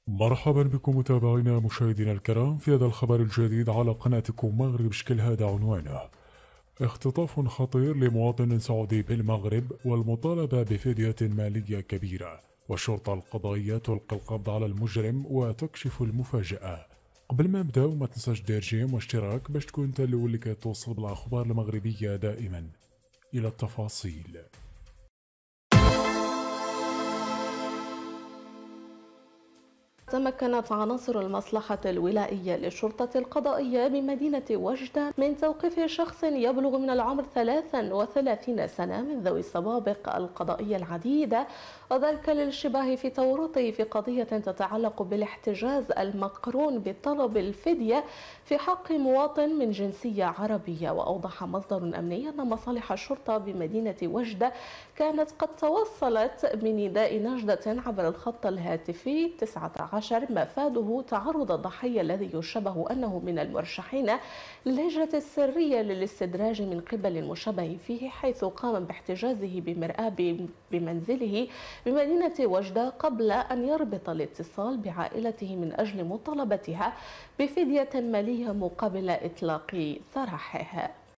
مرحبا بكم متابعينا مشاهدينا الكرام في هذا الخبر الجديد على قناتكم مغرب شكل. هذا عنوانه: اختطاف خطير لمواطن سعودي بالمغرب والمطالبة بفدية مالية كبيرة، والشرطة القضائية تلقي القبض على المجرم وتكشف المفاجأة. قبل ما نبداو ما تنساش دير جيم واشتراك باش تكون انت الاول اللي كتوصل بالاخبار المغربية دائما. الى التفاصيل. تمكنت عناصر المصلحة الولائية للشرطة القضائية بمدينة وجدة من توقيف شخص يبلغ من العمر 33 سنة من ذوي السوابق القضائية العديدة، وذلك للاشتباه في تورطه في قضية تتعلق بالاحتجاز المقرون بطلب الفدية في حق مواطن من جنسية عربية. وأوضح مصدر أمني أن مصالح الشرطة بمدينة وجدة كانت قد توصلت بنداء نجدة عبر الخط الهاتفي 19 مفاده تعرض الضحية الذي يشبه أنه من المرشحين للهجرة السرية للاستدراج من قبل المشبه فيه، حيث قام باحتجازه بمرآب بمنزله بمدينة وجدة قبل أن يربط الاتصال بعائلته من أجل مطالبتها بفدية مالية مقابل إطلاق سراحه.